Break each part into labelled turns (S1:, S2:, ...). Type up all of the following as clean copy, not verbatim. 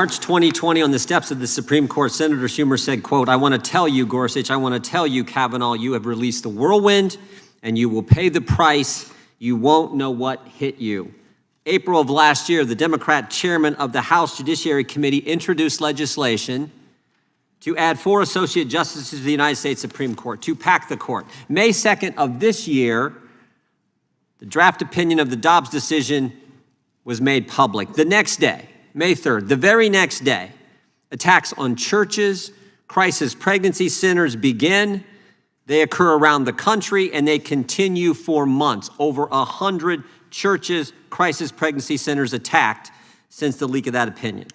S1: March 2020, on the steps of the Supreme Court, Senator Schumer said, quote, "I want to tell you, Gorsuch, I want to tell you, Kavanaugh, you have released the whirlwind and you will pay the price. You won't know what hit you." April of last year, the Democrat chairman of the House Judiciary Committee introduced legislation to add 4 associate justices to the United States Supreme Court, to pack the court. May 2nd of this year, the draft opinion of the Dobbs decision was made public. The next day, May 3rd, the very next day, attacks on churches, crisis pregnancy centers begin. They occur around the country and they continue for months. Over 100 churches, crisis pregnancy centers attacked since the leak of that opinion.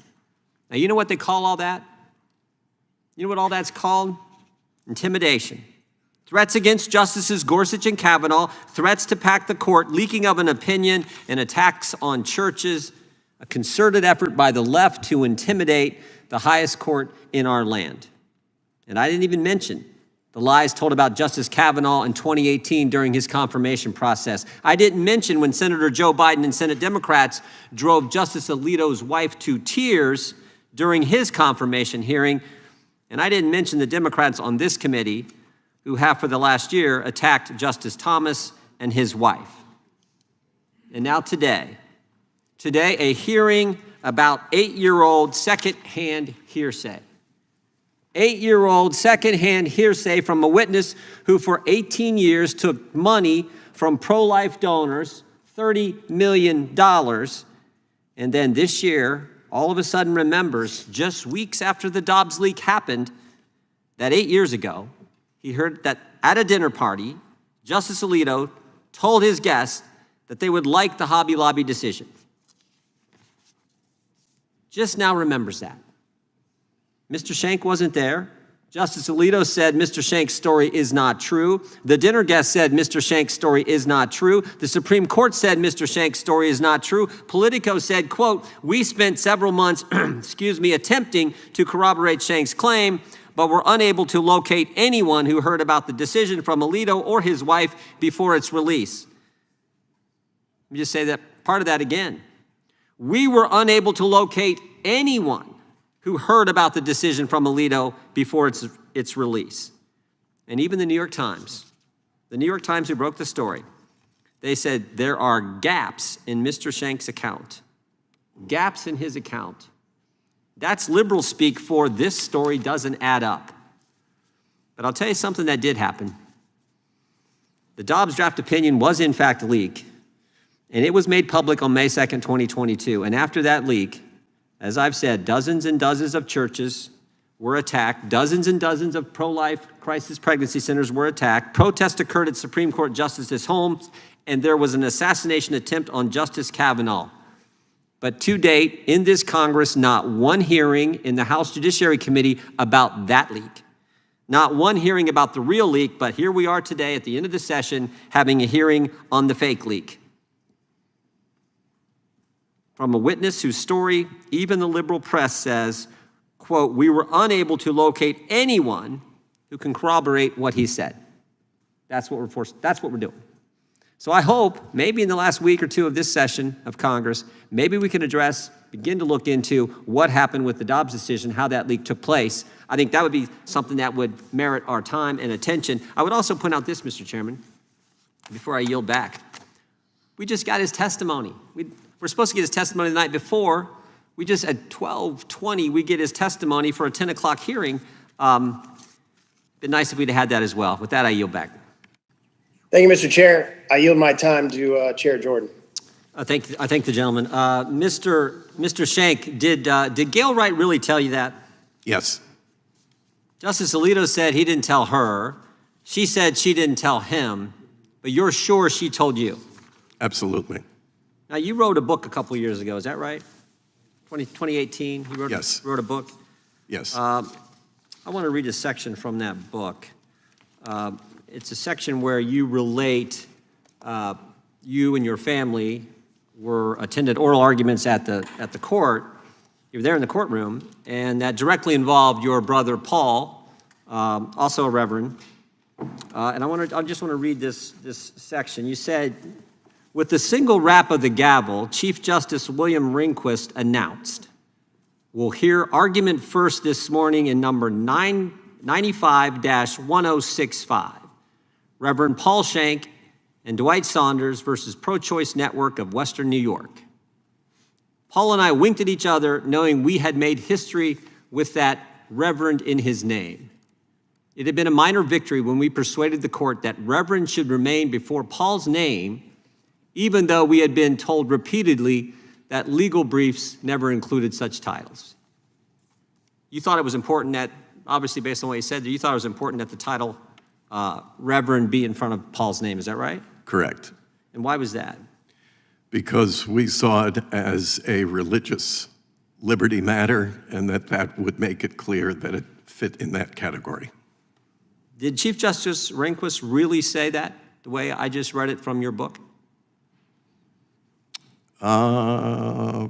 S1: Now, you know what they call all that? You know what all that's called? Intimidation. Threats against Justices Gorsuch and Kavanaugh, threats to pack the court, leaking of an opinion, and attacks on churches, a concerted effort by the left to intimidate the highest court in our land. And I didn't even mention the lies told about Justice Kavanaugh in 2018 during his confirmation process. I didn't mention when Senator Joe Biden and Senate Democrats drove Justice Alito's wife to tears during his confirmation hearing. And I didn't mention the Democrats on this committee who have for the last year attacked Justice Thomas and his wife. And now today, a hearing about 8-year-old secondhand hearsay. 8-year-old secondhand hearsay from a witness who for 18 years took money from pro-life donors, $30 million, and then this year, all of a sudden remembers, just weeks after the Dobbs leak happened, that 8 years ago, he heard that at a dinner party, Justice Alito told his guests that they would like the Hobby Lobby decision. Just now remembers that. Mr. Schenck wasn't there. Justice Alito said Mr. Schenk's story is not true. The dinner guest said Mr. Schenk's story is not true. The Supreme Court said Mr. Schenk's story is not true. Politico said, quote, "We spent several months, attempting to corroborate Schenk's claim, but were unable to locate anyone who heard about the decision from Alito or his wife before its release." Let me just say that part of that again. We were unable to locate anyone who heard about the decision from Alito before its release. And even the New York Times who broke the story, they said there are gaps in Mr. Schenk's account. Gaps in his account. That's liberal speak for this story doesn't add up. But I'll tell you something that did happen. The Dobbs draft opinion was in fact leaked, and it was made public on May 2nd, 2022. And after that leak, as I've said, dozens and dozens of churches were attacked. Dozens and dozens of pro-life crisis pregnancy centers were attacked. Protests occurred at Supreme Court justices' homes, and there was an assassination attempt on Justice Kavanaugh. But to date, in this Congress, not one hearing in the House Judiciary Committee about that leak. Not one hearing about the real leak, but here we are today at the end of the session having a hearing on the fake leak. From a witness whose story even the liberal press says, quote, "We were unable to locate anyone who can corroborate what he said." That's what we're doing. So I hope maybe in the last week or two of this session of Congress, maybe we can begin to look into what happened with the Dobbs decision, how that leak took place. I think that would be something that would merit our time and attention. I would also point out this, Mr. Chairman, before I yield back. We just got his testimony. We're supposed to get his testimony the night before. We just, at 12:20, we get his testimony for a 10 o'clock hearing. Been nice if we'd have had that as well. With that, I yield back.
S2: Thank you, Mr. Chair. I yield my time to Chair Jordan.
S1: I thank the gentleman. Mr. Schenck, did Gail Wright really tell you that?
S3: Yes.
S1: Justice Alito said he didn't tell her. She said she didn't tell him, but you're sure she told you?
S3: Absolutely.
S1: Now, you wrote a book a couple years ago, is that right? 2018, you wrote a book?
S3: Yes.
S1: I want to read a section from that book. It's a section where you relate you and your family attended oral arguments at the court. You were there in the courtroom, and that directly involved your brother Paul, also a reverend. And I just want to read this section. You said, "With the single rap of the gavel, Chief Justice William Rehnquist announced, will hear argument first this morning in number 95-1065. Reverend Paul Schenck and Dwight Saunders versus Pro-Choice Network of Western New York. Paul and I winked at each other, knowing we had made history with that Reverend in his name. It had been a minor victory when we persuaded the court that Reverend should remain before Paul's name, even though we had been told repeatedly that legal briefs never included such titles. You thought it was important that, obviously based on what you said, you thought it was important that the title Reverend be in front of Paul's name, is that right?
S3: Correct.
S1: And why was that?
S3: Because we saw it as a religious liberty matter, and that would make it clear that it fit in that category.
S1: Did Chief Justice Rehnquist really say that, the way I just read it from your book?
S3: I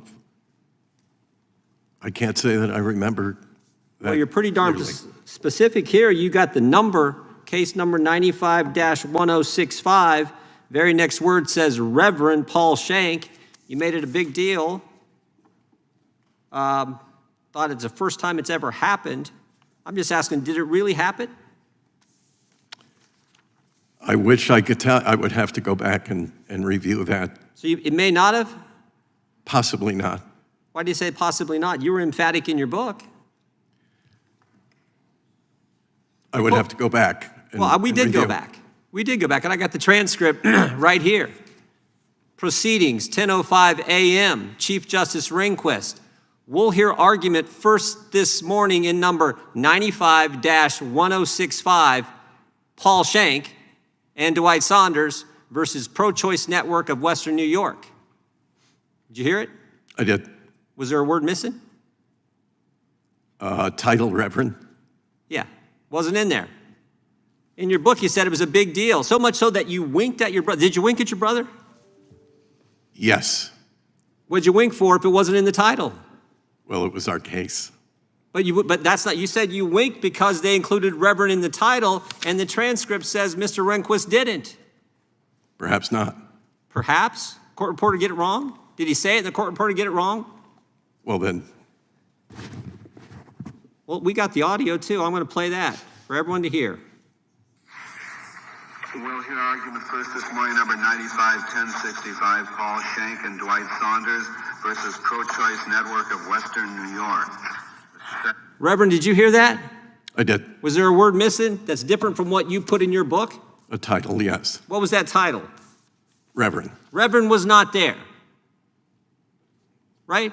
S3: can't say that I remember that.
S1: Well, you're pretty darn
S3: clearly.
S1: specific here. You got the number, case number 95-1065. Very next word says Reverend Paul Schenck. You made it a big deal. Thought it's the first time it's ever happened. I'm just asking, did it really happen?
S3: I wish I could tell. I would have to go back and review that.
S1: So it may not have?
S3: Possibly not.
S1: Why do you say possibly not? You were emphatic in your book.
S3: I would have to go back.
S1: We did go back. We did go back, and I got the transcript right here. Proceedings, 10:05 a.m., Chief Justice Rehnquist. We'll hear argument first this morning in number 95-1065, Paul Schenck and Dwight Saunders versus Pro-Choice Network of Western New York. Did you hear it?
S3: I did.
S1: Was there a word missing?
S3: Title Reverend.
S1: Yeah, wasn't in there. In your book, you said it was a big deal, so much so that you winked at your brother. Did you wink at your brother?
S3: Yes.
S1: What'd you wink for if it wasn't in the title?
S3: Well, it was our case.
S1: But that's not, you said you winked because they included Reverend in the title, and the transcript says Mr. Rehnquist didn't.
S3: Perhaps not.
S1: Perhaps? Court reporter get it wrong? Did he say it and the court reporter get it wrong?
S3: Well, then.
S1: Well, we got the audio too. I'm going to play that for everyone to hear.
S4: We'll hear argument first this morning, number 95-1065, Paul Schenck and Dwight Saunders versus Pro-Choice Network of Western New York.
S1: Reverend, did you hear that?
S3: I did.
S1: Was there a word missing that's different from what you put in your book?
S3: A title, yes.
S1: What was that title?
S3: Reverend.
S1: Reverend was not there. Right?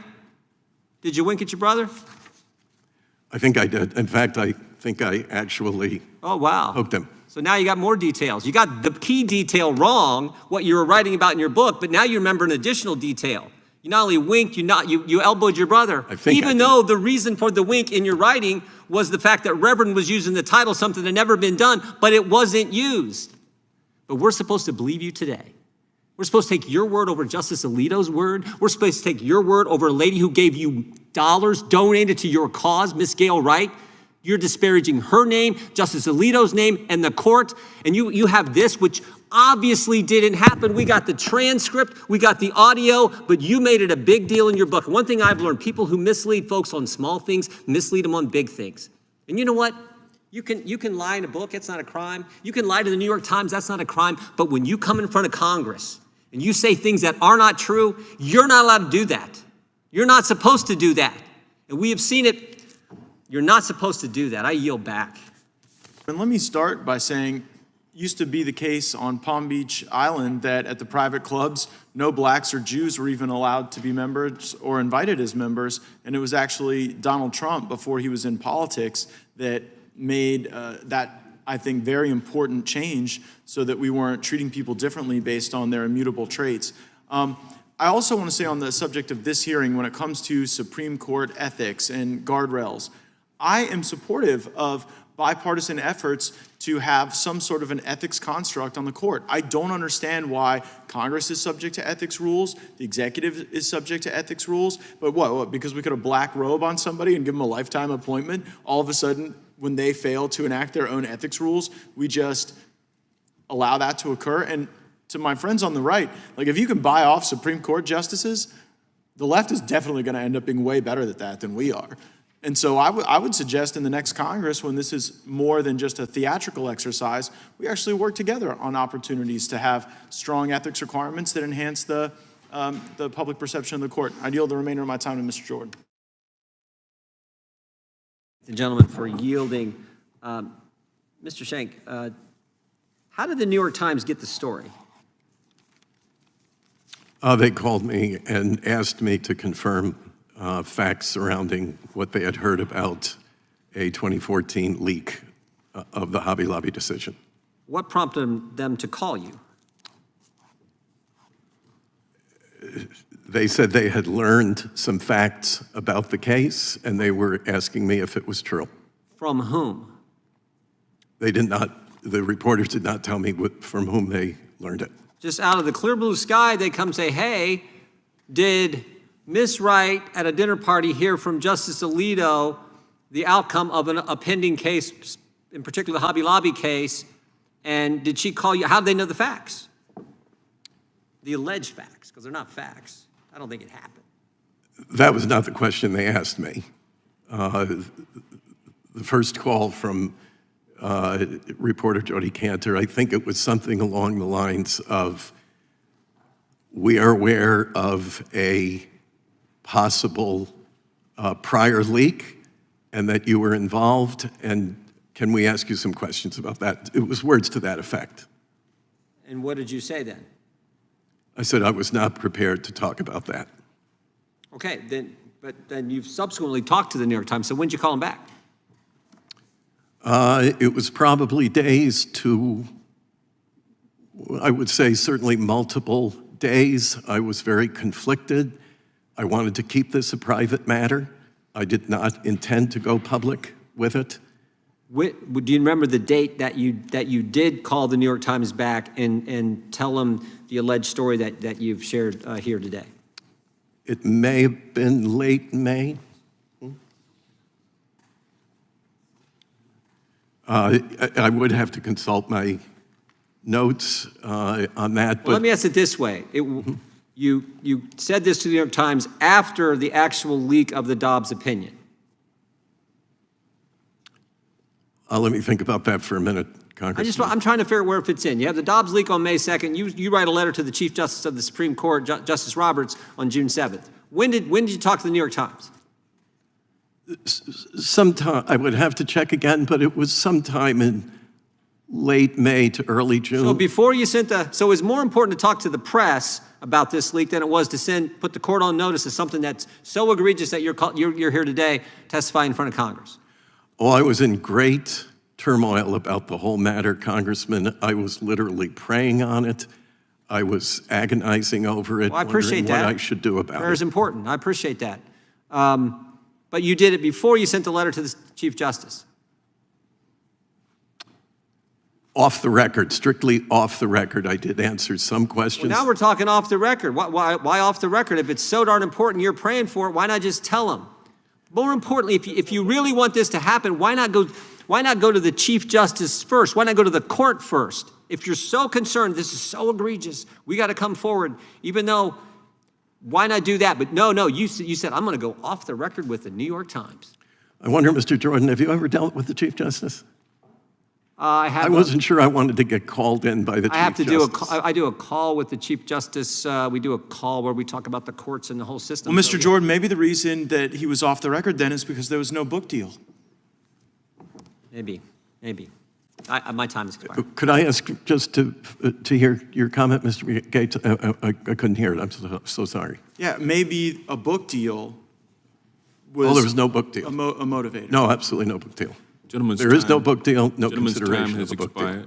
S1: Did you wink at your brother?
S3: I think I did. In fact, I think I actually hooked him.
S1: So now you got more details. You got the key detail wrong, what you were writing about in your book, but now you remember an additional detail. You not only winked, you elbowed your brother. Even though the reason for the wink in your writing was the fact that Reverend was using the title, something that had never been done, but it wasn't used. But we're supposed to believe you today. We're supposed to take your word over Justice Alito's word. We're supposed to take your word over a lady who gave you dollars donated to your cause, Miss Gail Wright. You're disparaging her name, Justice Alito's name, and the court. And you have this, which obviously didn't happen. We got the transcript, we got the audio, but you made it a big deal in your book. One thing I've learned, people who mislead folks on small things, mislead them on big things. And you know what? You can lie in a book, it's not a crime. You can lie to the New York Times, that's not a crime. But when you come in front of Congress and you say things that are not true, you're not allowed to do that. You're not supposed to do that. And we have seen it. You're not supposed to do that. I yield back.
S5: And let me start by saying, it used to be the case on Palm Beach Island that at the private clubs, no blacks or Jews were even allowed to be members or invited as members. And it was actually Donald Trump, before he was in politics, that made that, I think, very important change so that we weren't treating people differently based on their immutable traits. I also want to say on the subject of this hearing, when it comes to Supreme Court ethics and guardrails, I am supportive of bipartisan efforts to have some sort of an ethics construct on the court. I don't understand why Congress is subject to ethics rules, the executive is subject to ethics rules, but what, because we put a black robe on somebody and give them a lifetime appointment, all of a sudden, when they fail to enact their own ethics rules, we just allow that to occur? And to my friends on the right, like, if you can buy off Supreme Court justices, The left is definitely going to end up being way better at that than we are. And so I would suggest in the next Congress, when this is more than just a theatrical exercise, we actually work together on opportunities to have strong ethics requirements that enhance the public perception of the court. I yield the remainder of my time to Mr. Jordan.
S1: The gentleman for yielding. Mr. Schenck, how did the New York Times get the story?
S3: They called me and asked me to confirm facts surrounding what they had heard about a 2014 leak of the Hobby Lobby decision.
S1: What prompted them to call you?
S3: They said they had learned some facts about the case, and they were asking me if it was true.
S1: From whom?
S3: They did not, the reporters did not tell me from whom they learned it.
S1: Just out of the clear blue sky, they come say, hey, did Miss Wright at a dinner party hear from Justice Alito the outcome of a pending case, in particular the Hobby Lobby case, and did she call you? How did they know the facts? The alleged facts, because they're not facts. I don't think it happened.
S3: That was not the question they asked me. The first call from reporter Jody Cantor, I think it was something along the lines of, we are aware of a possible prior leak and that you were involved, and can we ask you some questions about that? It was words to that effect.
S1: And what did you say then?
S3: I said I was not prepared to talk about that.
S1: Okay, but then you've subsequently talked to the New York Times, so when did you call them back?
S3: It was probably days to, I would say certainly multiple days. I was very conflicted. I wanted to keep this a private matter. I did not intend to go public with it.
S1: Do you remember the date that you did call the New York Times back and tell them the alleged story that you've shared here today?
S3: It may have been late May. I would have to consult my notes on that. But
S1: Well, let me ask it this way. You said this to the New York Times after the actual leak of the Dobbs opinion.
S3: let me think about that for a minute, Congressman.
S1: I'm trying to figure out where it fits in. You have the Dobbs leak on May 2nd. You write a letter to the Chief Justice of the Supreme Court, Justice Roberts, on June 7th. When did you talk to the New York Times?
S3: Sometime, I would have to check again, but it was sometime in late May to early June.
S1: So before you sent so it was more important to talk to the press about this leak than it was to put the court on notice of something that's so egregious that you're here today testifying in front of Congress.
S3: Oh, I was in great turmoil about the whole matter, Congressman. I was literally praying on it. I was agonizing over it,
S1: Well, I appreciate
S3: wondering
S1: that.
S3: what I should do about
S1: Prayer is
S3: it.
S1: important. I appreciate that. But you did it before you sent the letter to the Chief Justice.
S3: Off the record, strictly off the record, I did answer some questions.
S1: Well, now we're talking off the record. Why off the record? If it's so darn important, you're praying for it, why not just tell them? More importantly, if you really want this to happen, why not go to the Chief Justice first? Why not go to the court first? If you're so concerned, this is so egregious, we got to come forward, even though, why not do that? But no, you said, I'm going to go off the record with the New York Times.
S3: I wonder, Mr. Jordan, have you ever dealt with the Chief Justice?
S1: I
S3: wasn't sure I wanted to get called in by the Chief Justice.
S1: I do a call with the Chief Justice. We do a call where we talk about the courts and the whole system.
S5: Well, Mr. Jordan, maybe the reason that he was off the record then is because there was no book deal.
S1: Maybe. My time is expired.
S3: Could I ask just to hear your comment, Mr. Gates? I couldn't hear it. I'm so sorry.
S5: Yeah, maybe a book deal was
S3: Well, there was no book deal.
S5: a motivator.
S3: No, absolutely no book deal.
S6: There
S3: is no book deal, no consideration
S6: time
S3: of a book deal.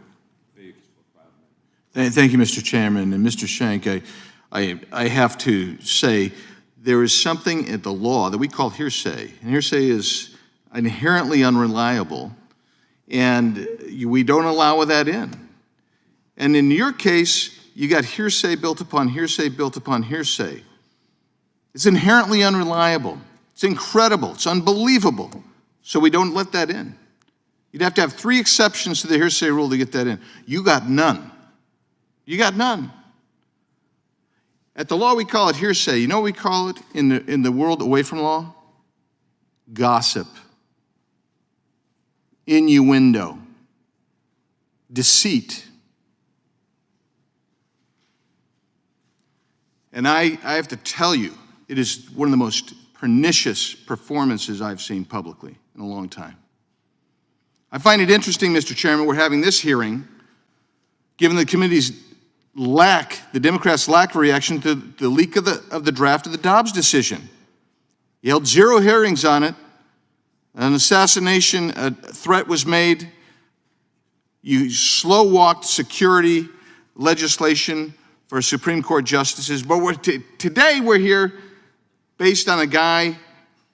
S7: Thank you, Mr. Chairman. And Mr. Schenck, I have to say there is something in the law that we call hearsay. And hearsay is inherently unreliable, and we don't allow that in. And in your case, you got hearsay built upon hearsay built upon hearsay. It's inherently unreliable. It's incredible. It's unbelievable. So we don't let that in. You'd have to have 3 exceptions to the hearsay rule to get that in. You got none. You got none. At the law, we call it hearsay. You know what we call it in the world away from law? Gossip, innuendo, deceit. And I have to tell you, it is one of the most pernicious performances I've seen publicly in a long time. I find it interesting, Mr. Chairman, we're having this hearing, given the committee's the Democrats' lack of reaction to the leak of the draft of the Dobbs decision. You held 0 hearings on it. An assassination threat was made. You slow-walked security legislation for Supreme Court justices. But today we're here based on a guy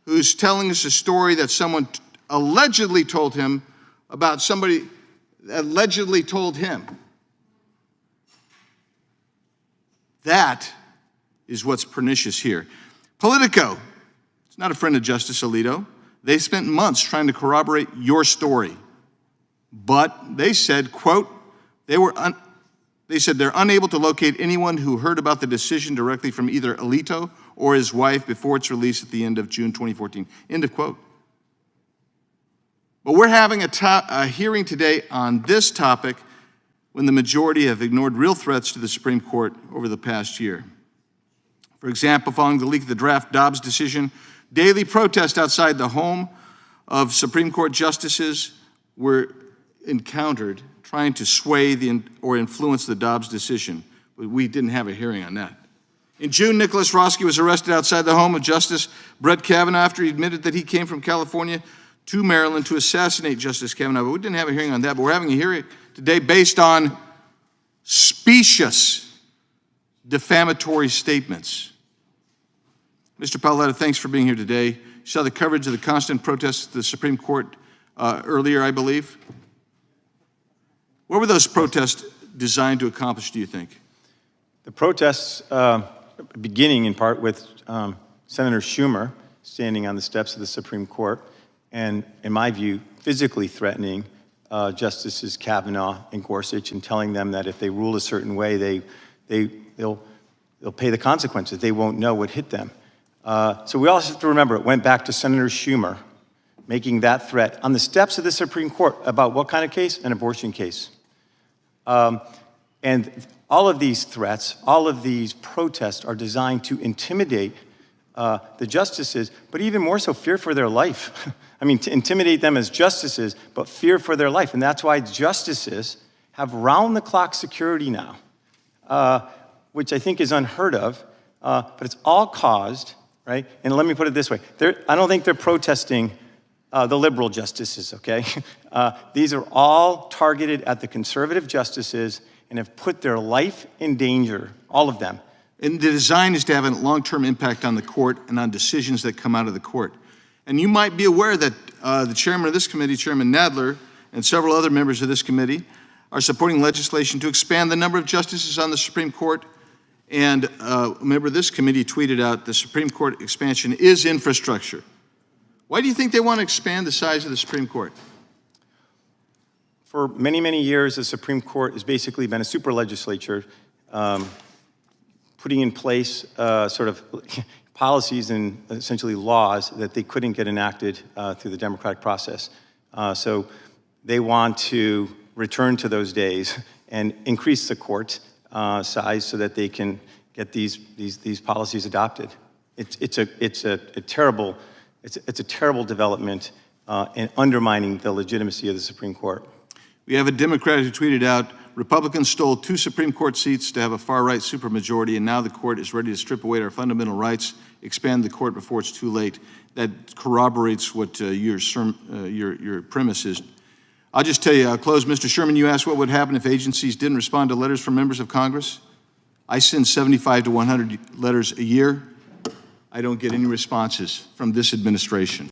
S7: who's telling us a story that someone allegedly told him about somebody allegedly told him. That is what's pernicious here. Politico, it's not a friend of Justice Alito. They spent months trying to corroborate your story. But they said, quote, they said they're unable to locate anyone who heard about the decision directly from either Alito or his wife before its release at the end of June 2014. End of quote. But we're having a hearing today on this topic when the majority have ignored real threats to the Supreme Court over the past year. For example, following the leak of the draft Dobbs decision, daily protests outside the home of Supreme Court justices were encountered trying to sway or influence the Dobbs decision, but we didn't have a hearing on that. In June, Nicholas Roski was arrested outside the home of Justice Brett Kavanaugh after he admitted that he came from California to Maryland to assassinate Justice Kavanaugh, but we didn't have a hearing on that, but we're having a hearing today based on specious defamatory statements. Mr. Paoletta, thanks for being here today. You saw the coverage of the constant protests at the Supreme Court earlier, I believe. What were those protests designed to accomplish, do you think?
S6: The protests beginning in part with Senator Schumer standing on the steps of the Supreme Court and, in my view, physically threatening Justices Kavanaugh and Gorsuch and telling them that if they rule a certain way, they'll pay the consequences. They won't know what hit them. So we also have to remember it went back to Senator Schumer making that threat on the steps of the Supreme Court about what kind of case? An abortion case. And all of these threats, all of these protests are designed to intimidate the justices, but even more so fear for their life. I mean, to intimidate them as justices, but fear for their life. And that's why justices have round-the-clock security now, which I think is unheard of, but it's all caused, right? And let me put it this way. I don't think they're protesting the liberal justices, okay? These are all targeted at the conservative justices and have put their life in danger, all of them.
S7: And the design is to have a long-term impact on the court and on decisions that come out of the court. And you might be aware that the chairman of this committee, Chairman Nadler, and several other members of this committee are supporting legislation to expand the number of justices on the Supreme Court. And a member of this committee tweeted out, the Supreme Court expansion is infrastructure. Why do you think they want to expand the size of the Supreme Court?
S6: For many, many years, the Supreme Court has basically been a super legislature, putting in place sort of policies and essentially laws that they couldn't get enacted through the democratic process. So they want to return to those days and increase the court size so that they can get these policies adopted. It's a terrible development in undermining the legitimacy of the Supreme Court.
S7: We have a Democrat who tweeted out, Republicans stole 2 Supreme Court seats to have a far-right supermajority, and now the court is ready to strip away our fundamental rights, expand the court before it's too late. That corroborates what your premise is. I'll just tell you, I'll close. Mr. Sherman, you asked what would happen if agencies didn't respond to letters from members of Congress. I send 75 to 100 letters a year. I don't get any responses from this administration.